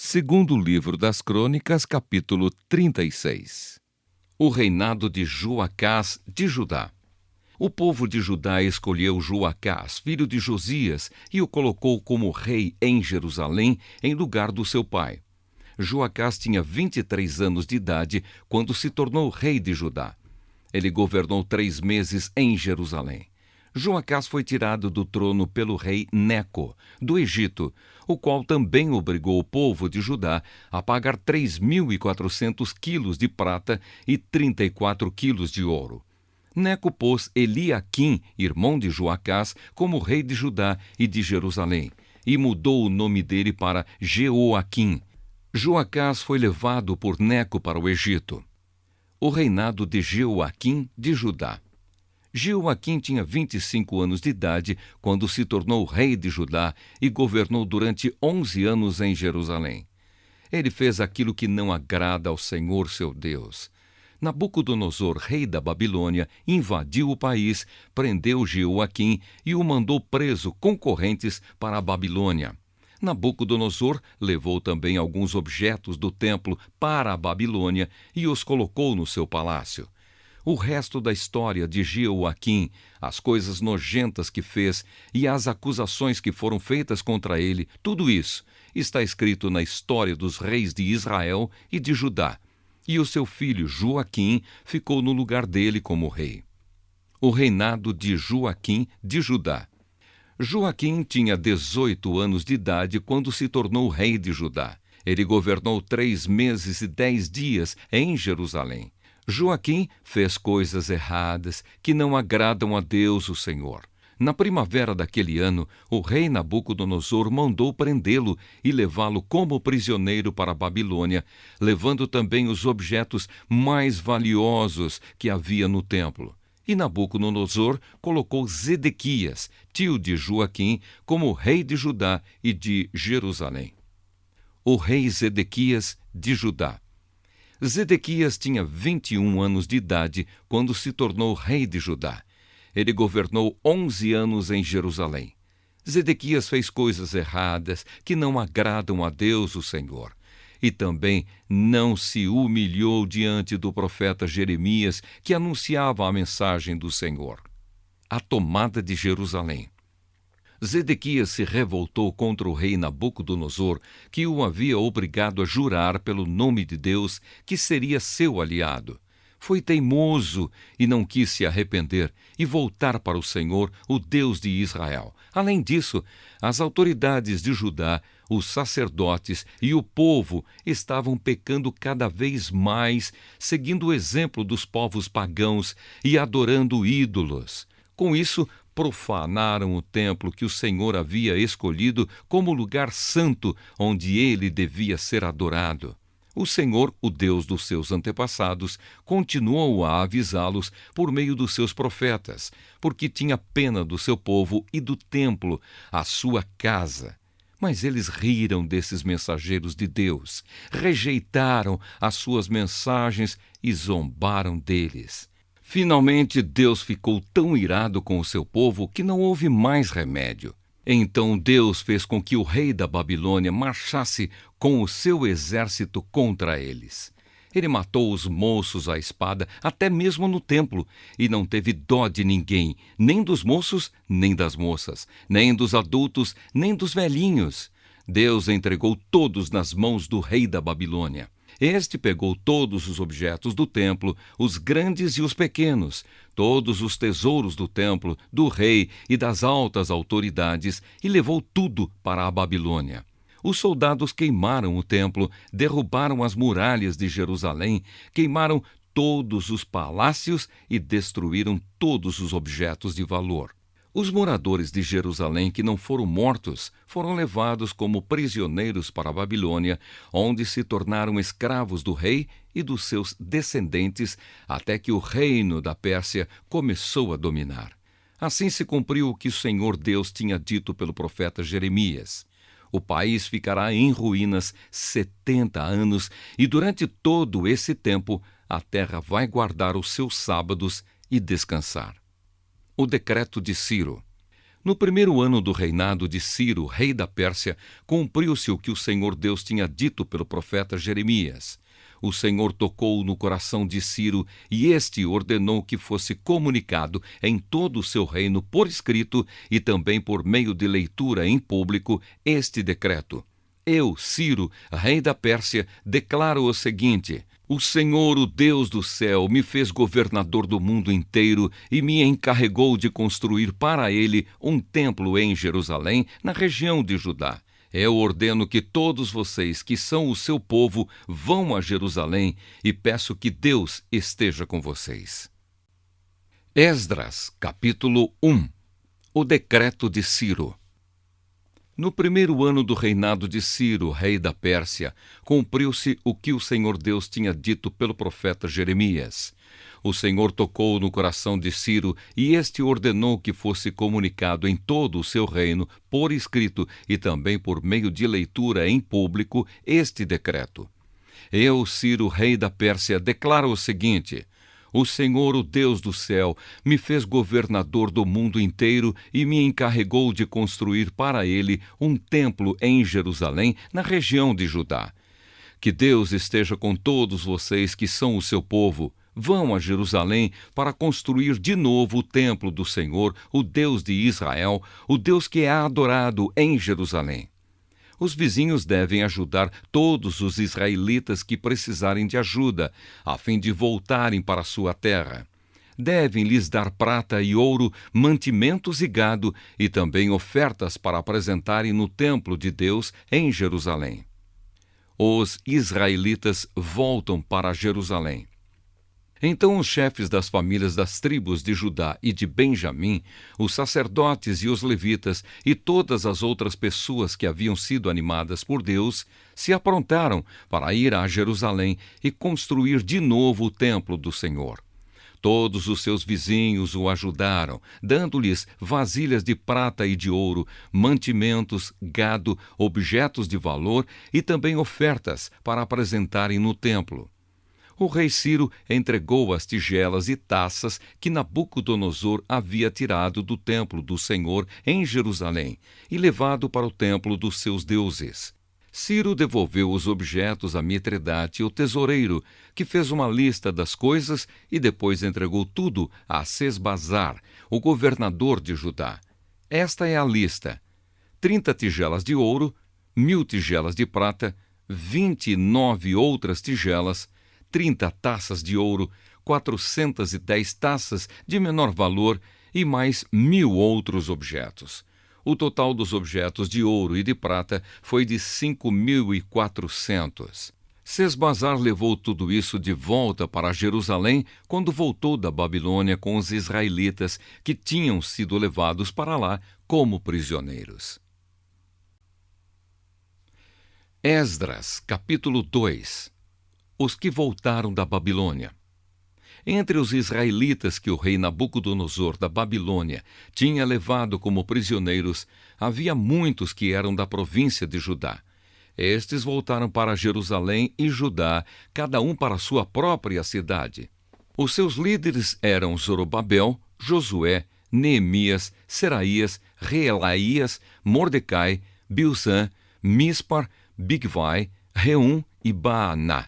Segundo livro das Crônicas, capítulo 36. O reinado de Joacás de Judá. O povo de Judá escolheu Joacás, filho de Josias, e o colocou como rei em Jerusalém, em lugar do seu pai. Joacás tinha 23 anos de idade quando se tornou rei de Judá. Ele governou 3 meses em Jerusalém. Joacás foi tirado do trono pelo rei Neco, do Egito, o qual também obrigou o povo de Judá a pagar 3.400 quilos de prata e 34 quilos de ouro. Neco pôs Eliaquim, irmão de Joacás, como rei de Judá e de Jerusalém, e mudou o nome dele para Jeoaquim. Joacás foi levado por Neco para o Egito. O reinado de Jeoaquim de Judá. Jeoaquim tinha 25 anos de idade quando se tornou rei de Judá e governou durante 11 anos em Jerusalém. Ele fez aquilo que não agrada ao Senhor seu Deus. Nabucodonosor, rei da Babilônia, invadiu o país, prendeu Jeoaquim e o mandou preso com correntes para a Babilônia. Nabucodonosor levou também alguns objetos do templo para a Babilônia e os colocou no seu palácio. O resto da história de Jeoaquim, as coisas nojentas que fez e as acusações que foram feitas contra ele, tudo isso está escrito na história dos reis de Israel e de Judá. E o seu filho Joaquim ficou no lugar dele como rei. O reinado de Joaquim de Judá. Joaquim tinha 18 anos de idade quando se tornou rei de Judá. Ele governou 3 meses e 10 dias em Jerusalém. Joaquim fez coisas erradas que não agradam a Deus, o Senhor. Na primavera daquele ano, o rei Nabucodonosor mandou prendê-lo e levá-lo como prisioneiro para a Babilônia, levando também os objetos mais valiosos que havia no templo. E Nabucodonosor colocou Zedequias, tio de Joaquim, como rei de Judá e de Jerusalém. O rei Zedequias de Judá. Zedequias tinha 21 anos de idade quando se tornou rei de Judá. Ele governou 11 anos em Jerusalém. Zedequias fez coisas erradas que não agradam a Deus, o Senhor. E também não se humilhou diante do profeta Jeremias, que anunciava a mensagem do Senhor. A tomada de Jerusalém. Zedequias se revoltou contra o rei Nabucodonosor, que o havia obrigado a jurar pelo nome de Deus que seria seu aliado. Foi teimoso e não quis se arrepender e voltar para o Senhor, o Deus de Israel. Além disso, as autoridades de Judá, os sacerdotes e o povo estavam pecando cada vez mais, seguindo o exemplo dos povos pagãos e adorando ídolos. Com isso, profanaram o templo que o Senhor havia escolhido como lugar santo onde ele devia ser adorado. O Senhor, o Deus dos seus antepassados, continuou a avisá-los por meio dos seus profetas, porque tinha pena do seu povo e do templo, a sua casa. Mas eles riram desses mensageiros de Deus, rejeitaram as suas mensagens e zombaram deles. Finalmente, Deus ficou tão irado com o seu povo que não houve mais remédio. Então Deus fez com que o rei da Babilônia marchasse com o seu exército contra eles. Ele matou os moços à espada, até mesmo no templo, e não teve dó de ninguém, nem dos moços, nem das moças, nem dos adultos, nem dos velhinhos. Deus entregou todos nas mãos do rei da Babilônia. Este pegou todos os objetos do templo, os grandes e os pequenos, todos os tesouros do templo, do rei e das altas autoridades, e levou tudo para a Babilônia. Os soldados queimaram o templo, derrubaram as muralhas de Jerusalém, queimaram todos os palácios e destruíram todos os objetos de valor. Os moradores de Jerusalém que não foram mortos foram levados como prisioneiros para a Babilônia, onde se tornaram escravos do rei e dos seus descendentes, até que o reino da Pérsia começou a dominar. Assim se cumpriu o que o Senhor Deus tinha dito pelo profeta Jeremias. O país ficará em ruínas 70 anos, e durante todo esse tempo a terra vai guardar os seus sábados e descansar. O decreto de Ciro. No primeiro ano do reinado de Ciro, rei da Pérsia, cumpriu-se o que o Senhor Deus tinha dito pelo profeta Jeremias. O Senhor tocou no coração de Ciro e este ordenou que fosse comunicado em todo o seu reino por escrito e também por meio de leitura em público este decreto. Eu, Ciro, rei da Pérsia, declaro o seguinte: o Senhor, o Deus do céu, me fez governador do mundo inteiro e me encarregou de construir para ele um templo em Jerusalém, na região de Judá. Eu ordeno que todos vocês que são o seu povo vão a Jerusalém e peço que Deus esteja com vocês. Esdras, capítulo 1. O decreto de Ciro. No primeiro ano do reinado de Ciro, rei da Pérsia, cumpriu-se o que o Senhor Deus tinha dito pelo profeta Jeremias. O Senhor tocou no coração de Ciro e este ordenou que fosse comunicado em todo o seu reino, por escrito e também por meio de leitura em público, este decreto. Eu, Ciro, rei da Pérsia, declaro o seguinte: o Senhor, o Deus do céu, me fez governador do mundo inteiro e me encarregou de construir para ele um templo em Jerusalém, na região de Judá. Que Deus esteja com todos vocês que são o seu povo. Vão a Jerusalém para construir de novo o templo do Senhor, o Deus de Israel, o Deus que é adorado em Jerusalém. Os vizinhos devem ajudar todos os israelitas que precisarem de ajuda, a fim de voltarem para sua terra. Devem lhes dar prata e ouro, mantimentos e gado, e também ofertas para apresentarem no templo de Deus em Jerusalém. Os israelitas voltam para Jerusalém. Então os chefes das famílias das tribos de Judá e de Benjamim, os sacerdotes e os levitas e todas as outras pessoas que haviam sido animadas por Deus, se aprontaram para ir a Jerusalém e construir de novo o templo do Senhor. Todos os seus vizinhos o ajudaram, dando-lhes vasilhas de prata e de ouro, mantimentos, gado, objetos de valor e também ofertas para apresentarem no templo. O rei Ciro entregou as tigelas e taças que Nabucodonosor havia tirado do templo do Senhor em Jerusalém e levado para o templo dos seus deuses. Ciro devolveu os objetos a Mitredate, o tesoureiro, que fez uma lista das coisas e depois entregou tudo a Sesbazar, o governador de Judá. Esta é a lista: 30 tigelas de ouro, 1.000 tigelas de prata, 29 outras tigelas, 30 taças de ouro, 410 taças de menor valor e mais 1.000 outros objetos. O total dos objetos de ouro e de prata foi de 5.400. Sesbazar levou tudo isso de volta para Jerusalém quando voltou da Babilônia com os israelitas que tinham sido levados para lá como prisioneiros. Esdras, capítulo 2. Os que voltaram da Babilônia. Entre os israelitas que o rei Nabucodonosor da Babilônia tinha levado como prisioneiros, havia muitos que eram da província de Judá. Estes voltaram para Jerusalém e Judá, cada um para sua própria cidade. Os seus líderes eram Zorobabel, Josué, Neemias, Seraías, Reelaías, Mordecai, Bilzã, Mispar, Bigvai, Reum e Baaná.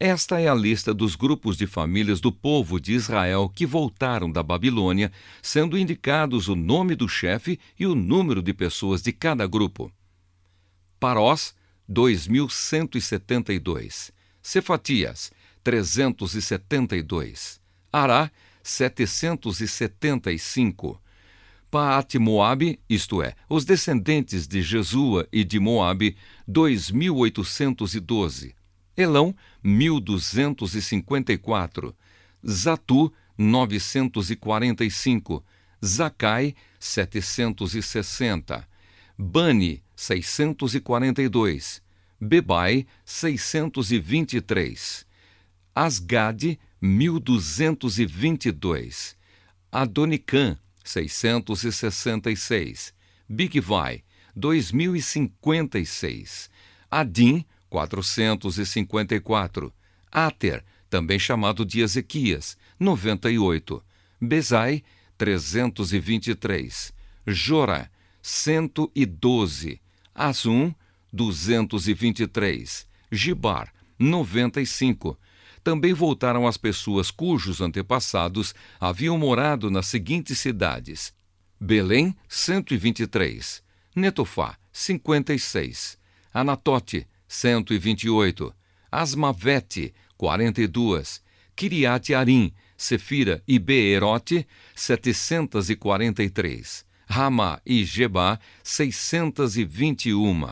Esta é a lista dos grupos de famílias do povo de Israel que voltaram da Babilônia, sendo indicados o nome do chefe e o número de pessoas de cada grupo. Parós, 2.172. Cefatias, 372. Ará, 775. Paate-Moabe, isto é, os descendentes de Jesua e de Moabe, 2.812. Elão, 1.254. Zatu, 945. Zacai, 760. Bani, 642. Bebai, 623. Asgade, 1.222. Adonicã, 666. Bigvai, 2.056. Adim, 454. Ater, também chamado de Ezequias, 98. Bezai, 323. Jorá, 112, Azum, 223, Gibar, 95. Também voltaram as pessoas cujos antepassados haviam morado nas seguintes cidades: Belém, 123, Netofá, 56, Anatote, 128, Asmavete, 42, Kiriat-Arim, Sefira e Beerote, 743, Ramá e Gebá, 621,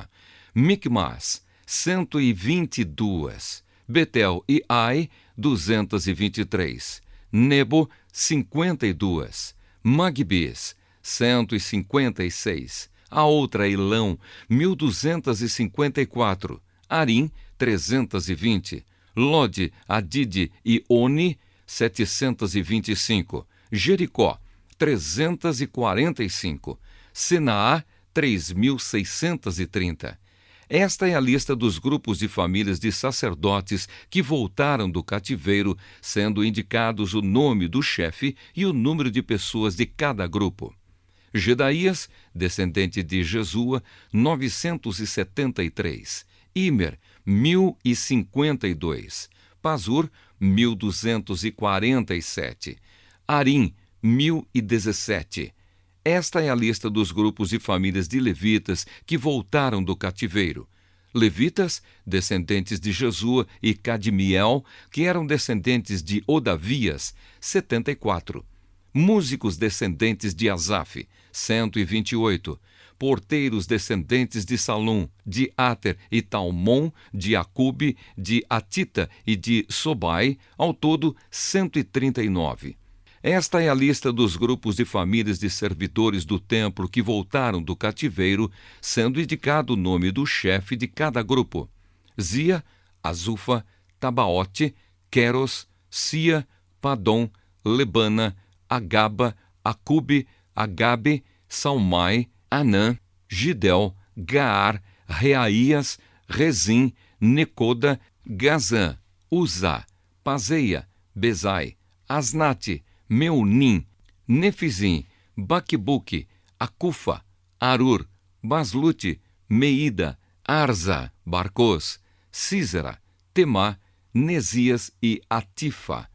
Micmas, 122, Betel e Ai, 223, Nebo, 52, Magbis, 156, a outra Elão, 1254, Arim, 320, Lode, Adide e Oni, 725, Jericó, 345, Senaá, 3.630. Esta é a lista dos grupos de famílias de sacerdotes que voltaram do cativeiro, sendo indicados o nome do chefe e o número de pessoas de cada grupo. Gedaías, descendente de Jesua, 973. Imer, 1052. Pazur, 1247. Arim, 1017. Esta é a lista dos grupos e famílias de levitas que voltaram do cativeiro. Levitas, descendentes de Jesua e Cadmiel, que eram descendentes de Odavias, 74. Músicos descendentes de Asaf, 128. Porteiros descendentes de Salum, de Ater e Talmon, de Acube, de Atita e de Sobai, ao todo 139. Esta é a lista dos grupos de famílias de servidores do templo que voltaram do cativeiro, sendo indicado o nome do chefe de cada grupo: Zia, Azufa, Tabaote, Queros, Sia, Padom, Lebana, Agaba, Acube, Agabe, Salmai, Anã, Gidel, Gaar, Reaías, Rezim, Necoda, Gazã, Uzá, Pazeia, Bezai, Asnate, Meunim, Nefizim, Baquebuque, Acufa, Arur, Baslute, Meida, Arza, Barcos, Císera, Temá, Nesias e Atifa.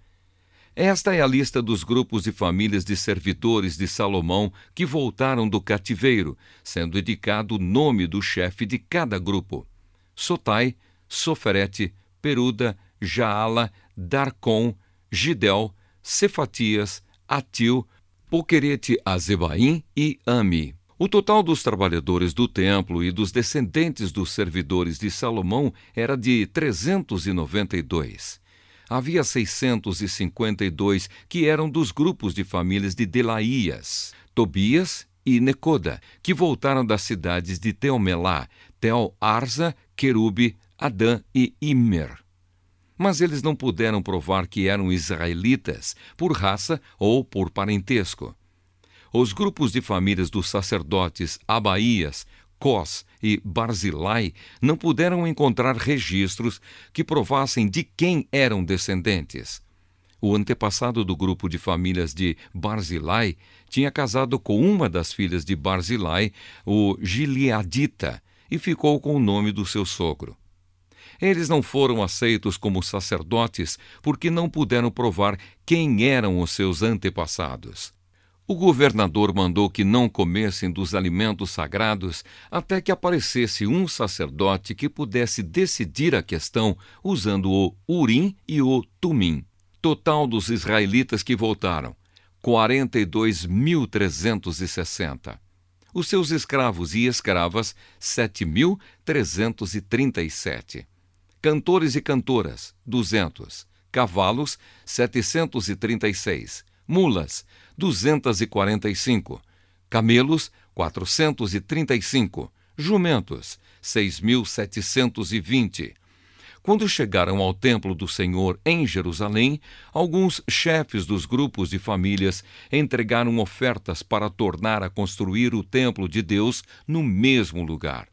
Esta é a lista dos grupos e famílias de servidores de Salomão que voltaram do cativeiro, sendo indicado o nome do chefe de cada grupo: Sotai, Soferete, Peruda, Jaala, Darcon, Gidel, Cefatias, Atil, Poquerete-Azebaim e Ami. O total dos trabalhadores do templo e dos descendentes dos servidores de Salomão era de 392. Havia 652 que eram dos grupos de famílias de Delaías, Tobias e Necoda, que voltaram das cidades de Teomelá, Tel-Arza, Querube, Adã e Imer. Mas eles não puderam provar que eram israelitas, por raça ou por parentesco. Os grupos de famílias dos sacerdotes Abaías, Cós e Barzilai não puderam encontrar registros que provassem de quem eram descendentes. O antepassado do grupo de famílias de Barzilai tinha casado com uma das filhas de Barzilai, o Gileadita, e ficou com o nome do seu sogro. Eles não foram aceitos como sacerdotes porque não puderam provar quem eram os seus antepassados. O governador mandou que não comessem dos alimentos sagrados até que aparecesse um sacerdote que pudesse decidir a questão usando o Urim e o Tumim. Total dos israelitas que voltaram: 42.360. Os seus escravos e escravas: 7.337. Cantores e cantoras: 200. Cavalos: 736. Mulas: 245. Camelos: 435. Jumentos: 6.720. Quando chegaram ao templo do Senhor em Jerusalém, alguns chefes dos grupos de famílias entregaram ofertas para tornar a construir o templo de Deus no mesmo lugar.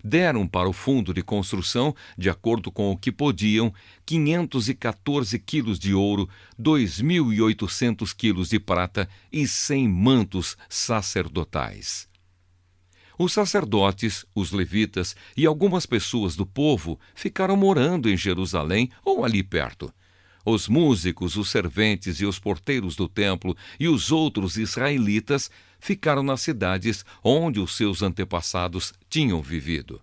deram para o fundo de construção, de acordo com o que podiam, 514 quilos de ouro, 2.800 quilos de prata e 100 mantos sacerdotais. Os sacerdotes, os levitas e algumas pessoas do povo ficaram morando em Jerusalém ou ali perto. Os músicos, os serventes e os porteiros do templo e os outros israelitas ficaram nas cidades onde os seus antepassados tinham vivido.